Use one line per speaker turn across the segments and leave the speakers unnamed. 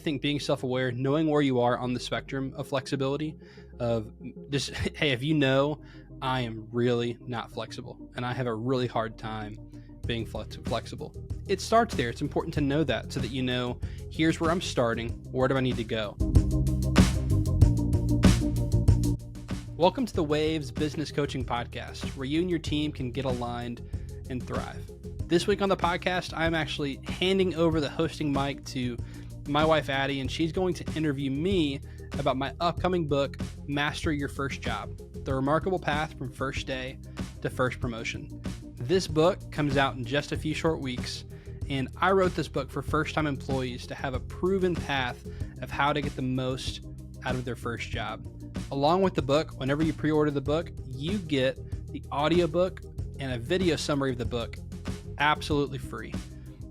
think being self-aware, knowing where you are on the spectrum of flexibility, of just, hey, if you know, I am really not flexible and I have a really hard time being flexible. It starts there. It's important to know that so that you know, here's where I'm starting. Where do I need to go? Welcome to the Waves Business Coaching Podcast, where you and your team can get aligned and thrive. This week on the podcast, I'm actually handing over the hosting mic to my wife, Addie, and she's going to interview me about my upcoming book, Master Your First Job, The Remarkable Path from First Day to First Promotion. This book comes out in just a few short weeks, and I wrote this book for first-time employees to have a proven path of how to get the most out of their first job. Along with the book, whenever you pre-order the book, you get the audiobook and a video summary of the book absolutely free.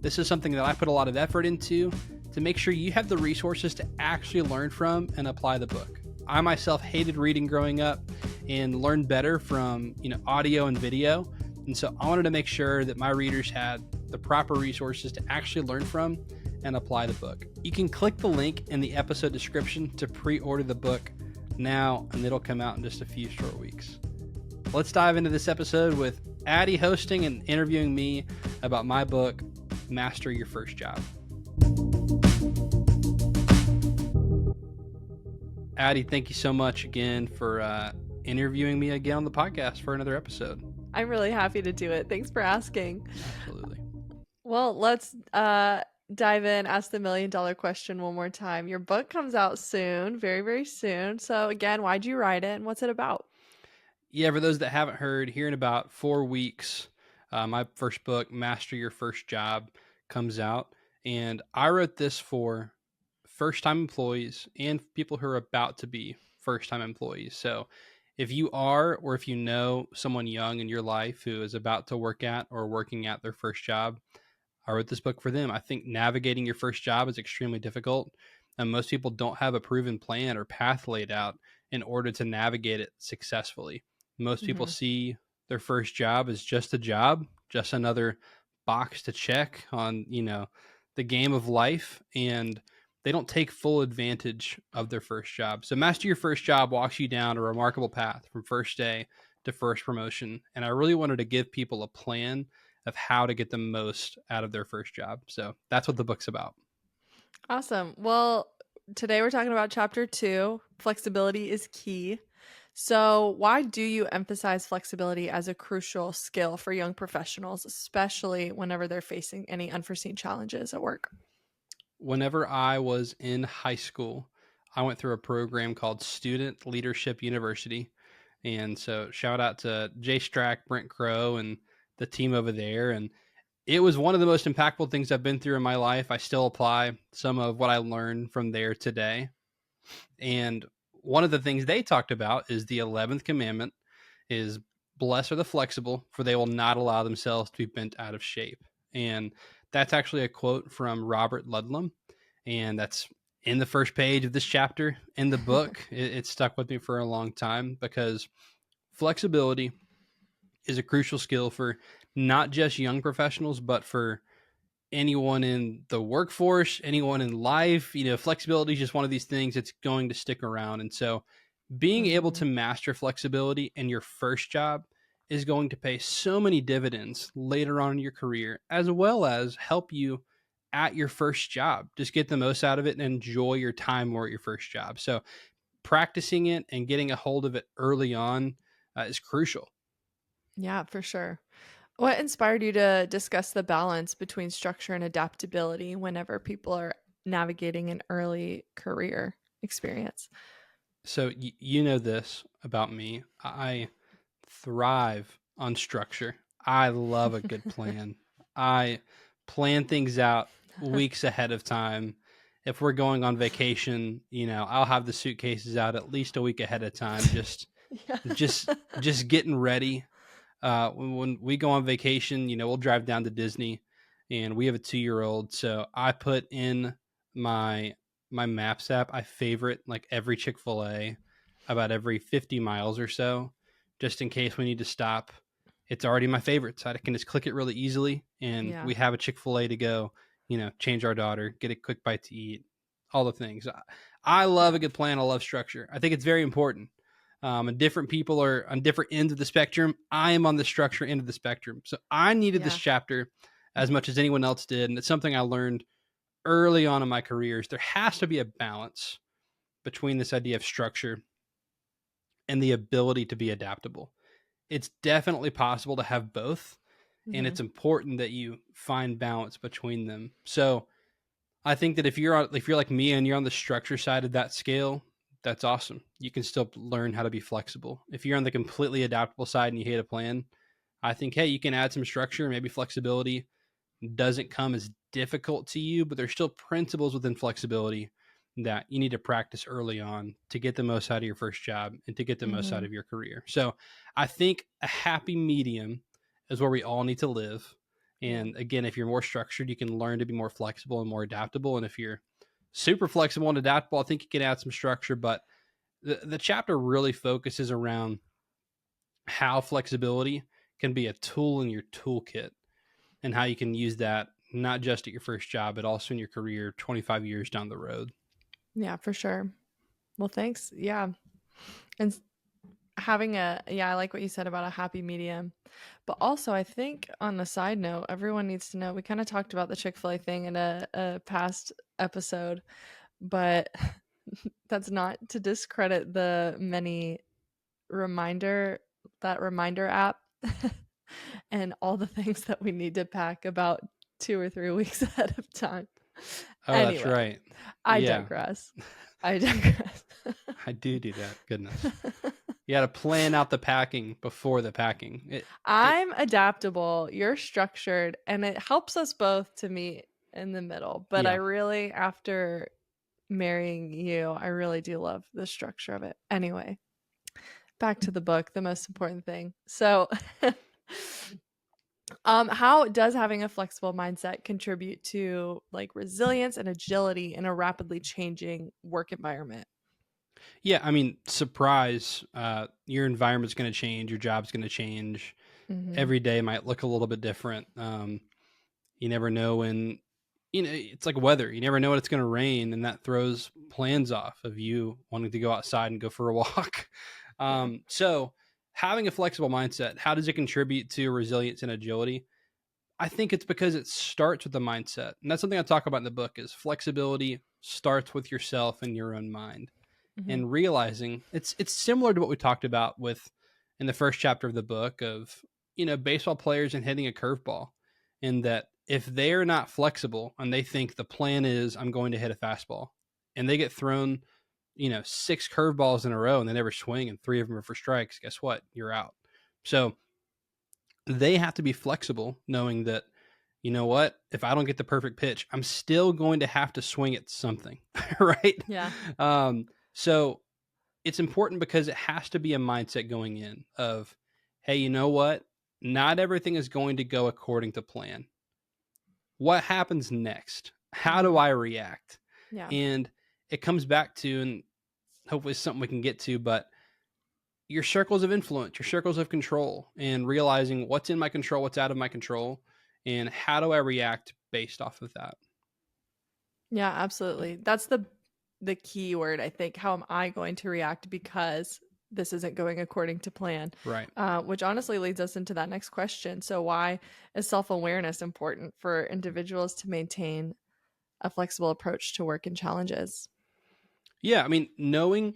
This is something that I put a lot of effort into to make sure you have the resources to actually learn from and apply the book. I myself hated reading growing up and learned better from audio and video. And so I wanted to make sure that my readers had the proper resources to actually learn from and apply the book. You can click the link in the episode description to pre-order the book now, and it'll come out in just a few short weeks. Let's dive into this episode with Addie hosting and interviewing me about my book, Master Your First Job. Addie, thank you so much again for interviewing me again on the podcast for another episode.
I'm really happy to do it. Thanks for asking.
Absolutely.
Well, let's dive in, ask the $1 million question one more time. Your book comes out soon, very, very soon. So again, why'd you write it and what's it about?
Yeah, for those that haven't heard, here in about 4 weeks, my first book, Master Your First Job, comes out. And I wrote this for first-time employees and people who are about to be first-time employees. So if you are, or if you know someone young in your life who is about to work at or working at their first job, I wrote this book for them. I think navigating your first job is extremely difficult, and most people don't have a proven plan or path laid out in order to navigate it successfully. Most people see their first job as just a job, just another box to check on, the game of life, and they don't take full advantage of their first job. So Master Your First Job walks you down a remarkable path from first day to first promotion. And I really wanted to give people a plan of how to get the most out of their first job. So that's what the book's about.
Awesome. Well, today we're talking about chapter 2, flexibility is key. So why do you emphasize flexibility as a crucial skill for young professionals, especially whenever they're facing any unforeseen challenges at work?
Whenever I was in high school, I went through a program called Student Leadership University. And so shout out to Jay Strack, Brent Crow, and the team over there. And it was one of the most impactful things I've been through in my life. I still apply some of what I learned from there today. And one of the things they talked about is the 11th commandment is blessed are the flexible, for they will not allow themselves to be bent out of shape. And that's actually a quote from Robert Ludlum. And that's in the first page of this chapter in the book. It stuck with me for a long time because flexibility is a crucial skill for not just young professionals, but for anyone in the workforce, anyone in life. Flexibility is just one of these things that's going to stick around. And so being able to master flexibility in your first job is going to pay so many dividends later on in your career, as well as help you at your first job. Just get the most out of it and enjoy your time more at your first job. So practicing it and getting a hold of it early on is crucial.
Yeah, for sure. What inspired you to discuss the balance between structure and adaptability whenever people are navigating an early career experience?
So you know this about me. I thrive on structure. I love a good plan. I plan things out weeks ahead of time. If we're going on vacation, I'll have the suitcases out at least a week ahead of time, just getting ready. When we go on vacation, we'll drive down to Disney, and we have a 2-year-old. So I put in my Maps app. I favorite like every Chick-fil-A about every 50 miles or so, just in case we need to stop. It's already my favorite, so I can just click it really easily, and we have a Chick-fil-A to go, change our daughter, get a quick bite to eat. all the things. I love
Yeah.
a good plan. I love structure. I think it's very important. And different people are on different ends of the spectrum. I am on the structure end of the spectrum. So I needed this
Yeah.
chapter as much as anyone else did. And it's something I learned early on in my careers. There has to be a balance between this idea of structure and the ability to be adaptable. It's definitely possible to have both, and
Hmm.
it's important that you find balance between them. So I think that if you're like me and you're on the structure side of that scale, that's awesome. You can still learn how to be flexible. If you're on the completely adaptable side and you hate a plan, I think hey, you can add some structure, maybe flexibility doesn't come as difficult to you, but there's still principles within flexibility that you need to practice early on to get the most out of your first job and to get the most out
Hmm.
of your career. So I think a happy medium is where we all need to live.
Yeah.
And again, if you're more structured, you can learn to be more flexible and more adaptable. And if you're super flexible and adaptable, I think you can add some structure. But the chapter really focuses around how flexibility can be a tool in your toolkit and how you can use that not just at your first job, but also in your career 25 years down the road.
Yeah, for sure. Well, thanks. Yeah. And I like what you said about a happy medium. But also, I think on a side note, everyone needs to know we kind of talked about the Chick-fil-A thing in a past episode, but that's not to discredit the many reminder, that reminder app and all the things that we need to pack about 2 or 3 weeks ahead of time.
Oh, that's
Anyway,
right.
I
Yeah,
digress. I digress.
I do that. Goodness. You got to plan out the packing before the packing. It,
I'm adaptable, you're structured, and it helps us both to meet in the middle. But I
yeah.
really, after marrying you, I really do love the structure of it. Anyway, back to the book, the most important thing. So, how does having a flexible mindset contribute to like resilience and agility in a rapidly changing work environment?
Yeah. I mean, surprise, your environment's going to change. Your job's going to change.
Hmm.
Every day might look a little bit different. You never know when, it's like weather. You never know when it's going to rain, and that throws plans off of you wanting to go outside and go for a walk.
Yeah.
So, having a flexible mindset, how does it contribute to resilience and agility? I think it's because it starts with the mindset, and that's something I talk about in the book. Is flexibility starts with yourself and your own mind,
Hmm.
and realizing it's similar to what we talked about with in the first chapter of the book of baseball players and hitting a curveball, in that if they're not flexible and they think the plan is I'm going to hit a fastball and they get thrown six curveballs in a row and they never swing and three of them are for strikes, guess what, you're out. So they have to be flexible, knowing that you know what, if I don't get the perfect pitch, I'm still going to have to swing at something. Right.
Yeah.
So it's important because it has to be a mindset going in of, hey, you know what? Not everything is going to go according to plan. What happens next? How do
Hmm.
I react?
Yeah.
And it comes back to, and hopefully it's something we can get to, but your circles of influence, your circles of control, and realizing what's in my control, what's out of my control, and how do I react based off of that.
Yeah, absolutely. That's the key word, I think. How am I going to react because this isn't going according to plan?
Right.
Which honestly leads us into that next question. So, why is self awareness important for individuals to maintain a flexible approach to work and challenges?
Yeah. I mean, knowing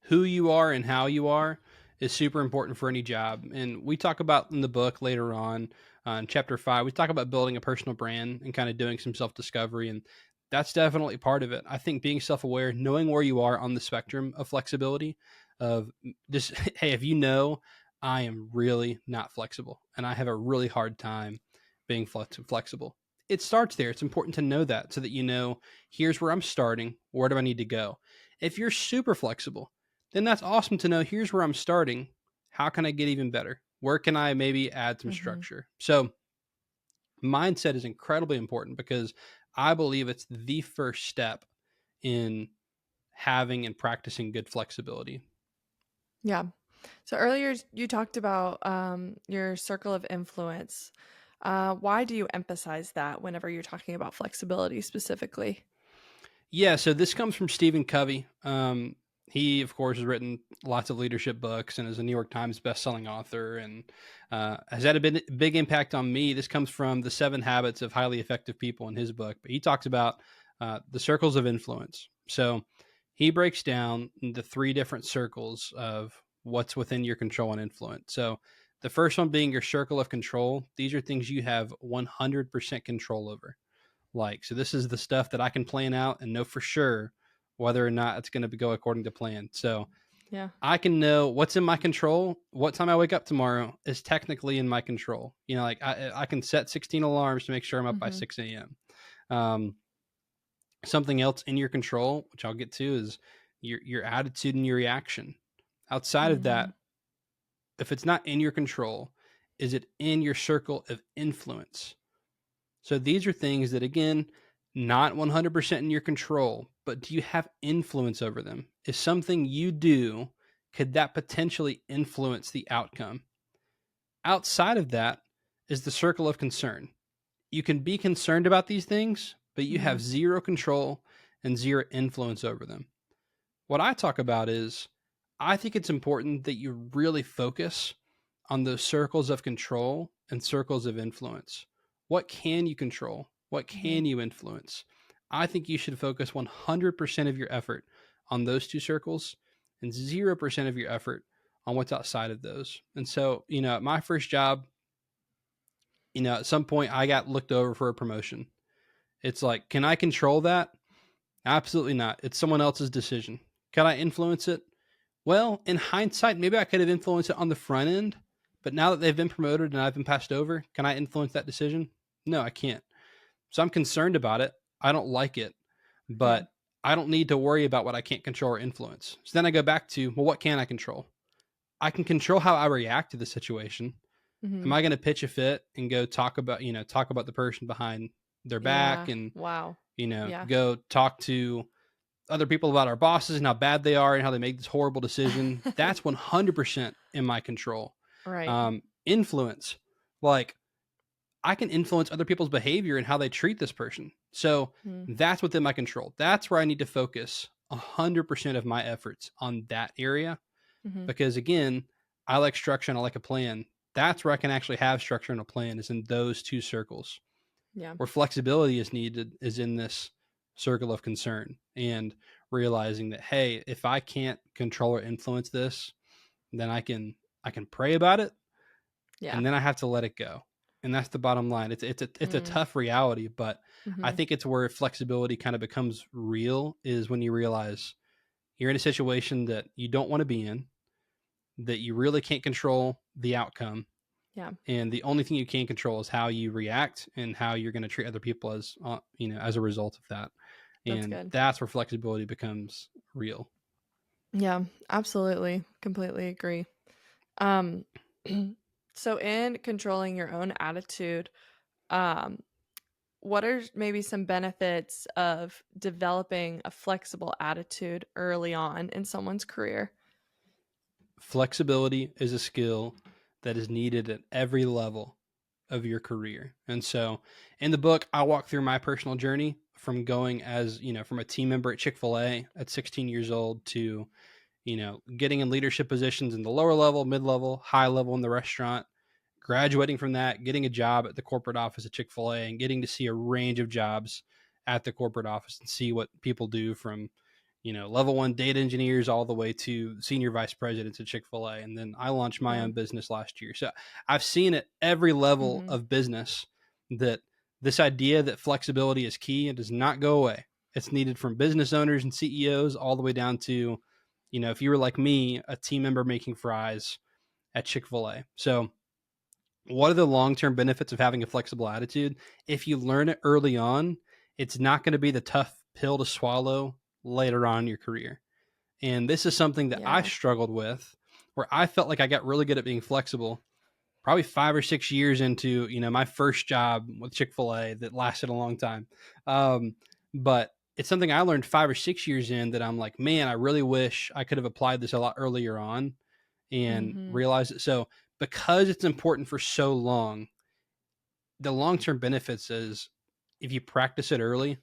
who you are and how you are is super important for any job. And we talk about in the book later on in chapter 5, we talk about building a personal brand and kind of doing some self discovery. And that's definitely part of it. I think being self aware, knowing where you are on the spectrum of flexibility, of just, hey, if you know, I am really not flexible and I have a really hard time being flexible. It starts there. It's important to know that so that you know, here's where I'm starting. Where do I need to go? If you're super flexible, then that's awesome to know. Here's where I'm starting. How can I get even better? Where can I maybe add some
Hmm.
structure? So, mindset is incredibly important because I believe it's the first step in having and practicing good flexibility.
Yeah. So, earlier you talked about your circle of influence. Why do you emphasize that whenever you're talking about flexibility specifically?
Yeah, so this comes from Stephen Covey. He, of course, has written lots of leadership books and is a New York Times best-selling author, and has had a big impact on me. This comes from The 7 Habits of Highly Effective People in his book, but he talks about the circles of influence. So he breaks down the 3 different circles of what's within your control and influence. So the first one being your circle of control. These are things you have 100% control over. Like, so this is the stuff that I can plan out and know for sure whether or not it's going to go according to plan. So
Yeah.
I can know what's in my control. What time I wake up tomorrow is technically in my control. Like I can set 16 alarms to make sure I'm up by
Mhm.
6 a.m. Um, Something else in your control, which I'll get to, is your attitude and your reaction. Outside of that,
Mhm.
if it's not in your control, is it in your circle of influence? So these are things that, again, not 100% in your control, but do you have influence over them? Is something you do, could that potentially influence the outcome? Outside of that is the circle of concern. You can be concerned about these things, but you have
Mhm.
zero control and zero influence over them. What I talk about is I think it's important that you really focus on those circles of control and circles of influence. What can you control? What
Mhm.
can you influence? I think you should focus 100% of your effort on those 2 circles and 0% of your effort on what's outside of those. And so, at my first job, at some point I got looked over for a promotion. It's like, can I control that? Absolutely not. It's someone else's decision. Can I influence it? Well, in hindsight, maybe I could have influenced it on the front end, but now that they've been promoted and I've been passed over, can I influence that decision? No, I can't. So I'm concerned about it. I don't like it,
Yeah.
but I don't need to worry about what I can't control or influence. So then I go back to, well, what can I control? I can control how I react to the situation. Am
Mhm.
I going to pitch a fit and go talk about the person behind their back
Yeah.
and,
Wow. Yeah.
go talk to other people about our bosses and how bad they are and how they make this horrible decision? That's 100% in my control.
Right.
Influence, like, I can influence other people's behavior and how they treat this person. So
Mhm.
that's within my control. That's where I need to focus 100% of my efforts on that area.
Mhm.
Because again, I like structure and I like a plan. That's where I can actually have structure and a plan, is in those 2 circles.
Yeah.
Where flexibility is needed is in this circle of concern, and realizing that, hey, if I can't control or influence this, then I can pray about it,
Yeah.
and then I have to let it go. And that's the bottom line. It's a
Mm.
tough reality, but I
Mhm.
think it's where flexibility kind of becomes real, is when you realize you're in a situation that you don't want to be in, that you really can't control the outcome,
Yeah.
and the only thing you can control is how you react and how you're going to treat other people as a result of that.
That's
And
good.
that's where flexibility becomes real.
Yeah, absolutely. Completely agree. Um so in controlling your own attitude, um what are maybe some benefits of developing a flexible attitude early on in someone's career?
Flexibility is a skill that is needed at every level of your career. And so in the book, I walk through my personal journey from going from a team member at Chick-fil-A at 16 years old to, getting in leadership positions in the lower level, mid level, high level in the restaurant, graduating from that, getting a job at the corporate office at Chick-fil-A, and getting to see a range of jobs at the corporate office and see what people do, from level 1 data engineers all the way to senior vice presidents at Chick-fil-A. And then I launched my
Yeah.
own business last year. So I've seen at every level
Mhm.
of business that this idea that flexibility is key and does not go away. It's needed from business owners and CEOs all the way down to, if you were like me, a team member making fries at Chick-fil-A. So what are the long-term benefits of having a flexible attitude? If you learn it early on, it's not going to be the tough pill to swallow later on in your career. And this is something that I
Yeah.
struggled with, where I felt like I got really good at being flexible probably 5 or 6 years into, my first job with Chick-fil-A that lasted a long time. But it's something I learned 5 or 6 years in, that I'm like, man, I really wish I could have applied this a lot earlier on and
Mhm.
realized it. So because it's important for so long, the long-term benefits is, if you practice it early,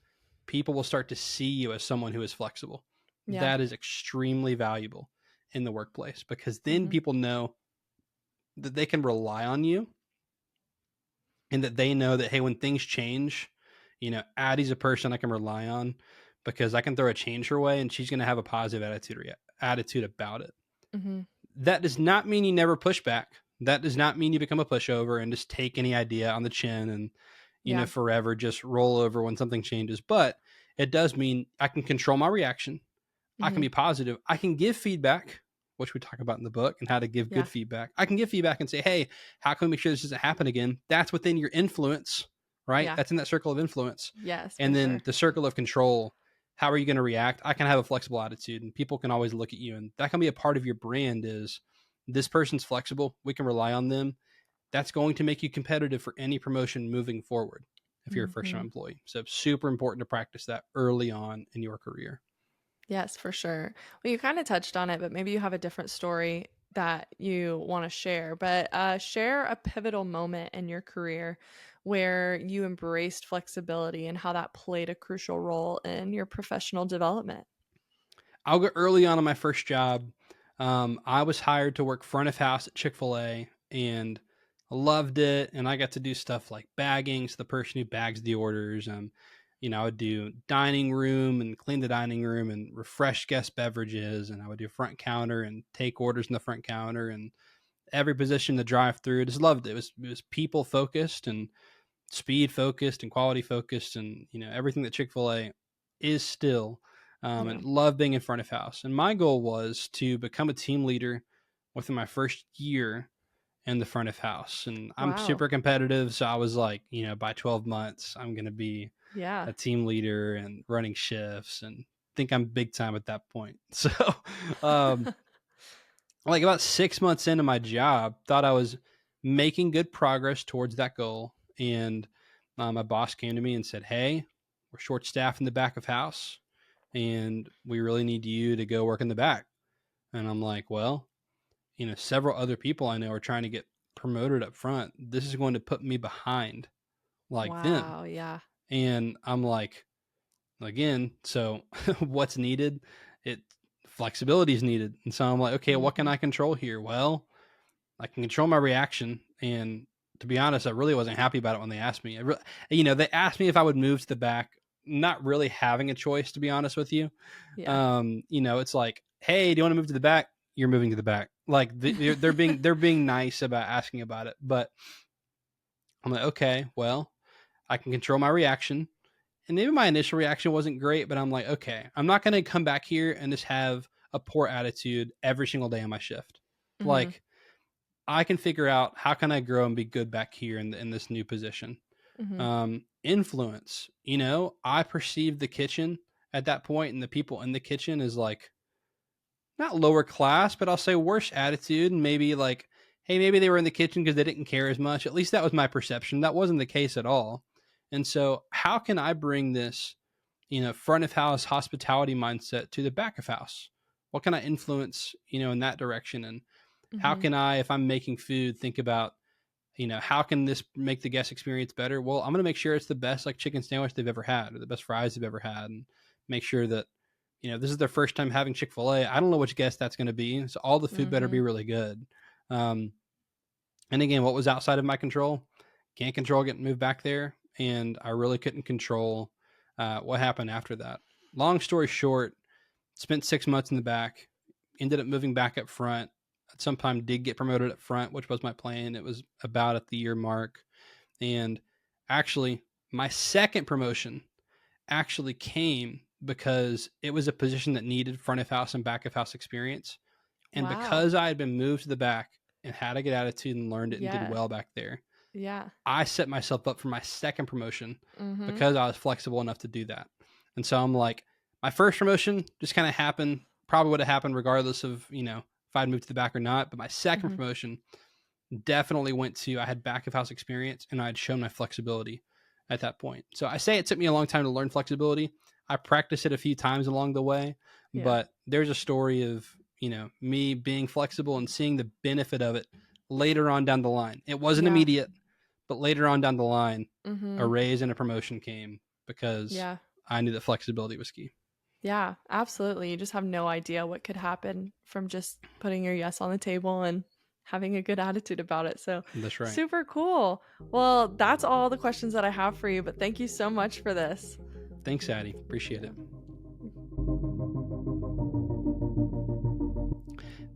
people will start to see you as someone who is flexible.
Yeah.
That is extremely valuable in the workplace, because then
Mm-hmm.
people know that they can rely on you, and that they know that, hey, when things change, Addie's a person I can rely on, because I can throw a change her way and she's going to have a positive attitude about it.
Mm-hmm.
That does not mean you never push back. That does not mean you become a pushover and just take any idea on the chin and,
Yeah.
forever just roll over when something changes. But it does mean I can control my reaction. I can
Mm-hmm.
be positive. I can give feedback, which we talk about in the book, and how to give
Yeah.
good feedback. I can give feedback and say, hey, how can we make sure this doesn't happen again? That's within your influence, right?
Yeah.
That's in that circle of influence.
Yes, for
And then
sure.
the circle of control, how are you going to react? I can have a flexible attitude, and people can always look at you, and that can be a part of your brand. Is this person's flexible? We can rely on them. That's going to make you competitive for any promotion moving forward if you're a first time
Mm-hmm.
employee. So it's super important to practice that early on in your career.
Yes, for sure. Well, you kind of touched on it, but maybe you have a different story that you want to share. But share a pivotal moment in your career where you embraced flexibility and how that played a crucial role in your professional development.
I'll go early on in my first job. I was hired to work front of house at Chick-fil-A, and I loved it. And I got to do stuff like bagging, so the person who bags the orders. I would do dining room and clean the dining room and refresh guest beverages. And I would do front counter and take orders in the front counter, and every position in the drive-through. Just loved it. It was people focused and speed focused and quality focused, and everything that Chick-fil-A is still.
Yeah.
And love being in front of house. And my goal was to become a team leader within my first year in the front of house. And I'm
Wow.
super competitive, so I was like, by 12 months I'm going to be
Yeah.
a team leader and running shifts, and think I'm big time at that point. So um like about 6 months into my job, thought I was making good progress towards that goal. And my boss came to me and said, hey, we're short staffed in the back of house, and we really need you to go work in the back. And I'm like, well, several other people I know are trying to get promoted up front. This is going to put me behind like them.
Wow. Yeah.
And I'm like, again, so what's needed? It Flexibility is needed. And so I'm like, okay, what can
Mm-hmm.
I control here? Well, I can control my reaction. And to be honest, I really wasn't happy about it when they asked me. They asked me if I would move to the back, not really having a choice, to be honest with you.
Yeah.
It's like, hey, do you want to move to the back? You're moving to the back. Like they're being nice about asking about it. But I'm like, okay, well, I can control my reaction. And maybe my initial reaction wasn't great, but I'm like, okay, I'm not going to come back here and just have a poor attitude every single day on my shift.
Mm-hmm.
Like, I can figure out how can I grow and be good back here in this new position.
Mm-hmm.
Influence, I perceived the kitchen at that point, and the people in the kitchen is like not lower class, but I'll say worse attitude, and maybe like, hey, maybe they were in the kitchen because they didn't care as much. At least that was my perception. That wasn't the case at all. And so, how can I bring this, front of house hospitality mindset to the back of house? What can I influence, in that direction? And how
Mm-hmm.
can I, if I'm making food, think about, how can this make the guest experience better? Well, I'm going to make sure it's the best like chicken sandwich they've ever had, or the best fries they've ever had, and make sure that, this is their first time having Chick-fil-A. I don't know which guest that's going to be. So all the food better
Mm-hmm.
be really good. Um, and again, what was outside of my control? Can't control getting moved back there. And I really couldn't control what happened after that. Long story short, spent 6 months in the back, ended up moving back up front. At some time did get promoted up front, which was my plan. It was about at the year mark. And actually, my second promotion actually came because it was a position that needed front of house and back of house experience. And
Wow.
because I had been moved to the back and had a good attitude and learned it and did
Yeah.
well back there,
Yeah.
I set myself up for my second promotion
Mm-hmm.
because I was flexible enough to do that. And so I'm like, my first promotion just kind of happened, probably would have happened regardless of, if I'd moved to the back or not. But my second
Mm-hmm.
promotion definitely went to, I had back of house experience and I had shown my flexibility at that point. So I say it took me a long time to learn flexibility. I practiced it a few times along the way,
Yeah.
but there's a story of, me being flexible and seeing the benefit of it later on down the line. It wasn't
Yeah.
immediate, but later on down the line, a
Mm-hmm.
raise and a promotion came because
Yeah.
I knew that flexibility was key.
Yeah, absolutely. You just have no idea what could happen from just putting your yes on the table and having a good attitude about it. So
That's right.
super cool. Well, that's all the questions that I have for you, but thank you so much for this.
Thanks, Addie. Appreciate it.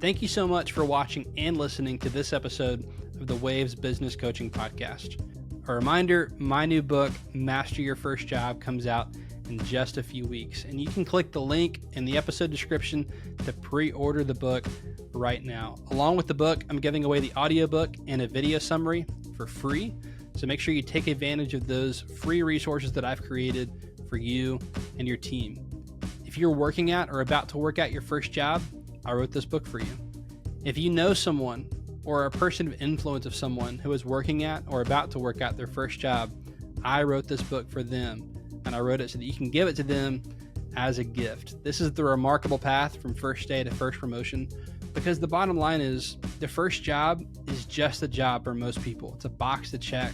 Thank you so much for watching and listening to this episode of the Waves Business Coaching Podcast. A reminder, my new book, Master Your First Job, comes out in just a few weeks, and you can click the link in the episode description to pre-order the book right now. Along with the book, I'm giving away the audiobook and a video summary for free, so make sure you take advantage of those free resources that I've created for you and your team. If you're working at or about to work at your first job, I wrote this book for you. If you know someone or a person of influence of someone who is working at or about to work at their first job, I wrote this book for them. And I wrote it so that you can give it to them as a gift. This is the remarkable path from first day to first promotion, because the bottom line is the first job is just a job for most people. It's a box to check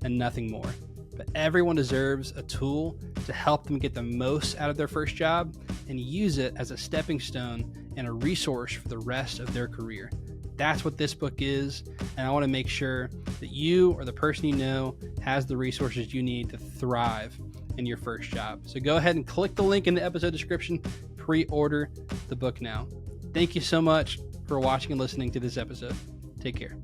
and nothing more. But everyone deserves a tool to help them get the most out of their first job and use it as a stepping stone and a resource for the rest of their career. That's what this book is, and I want to make sure that you or the person you know has the resources you need to thrive in your first job. So go ahead and click the link in the episode description, pre-order the book now. Thank you so much for watching and listening to this episode. Take care.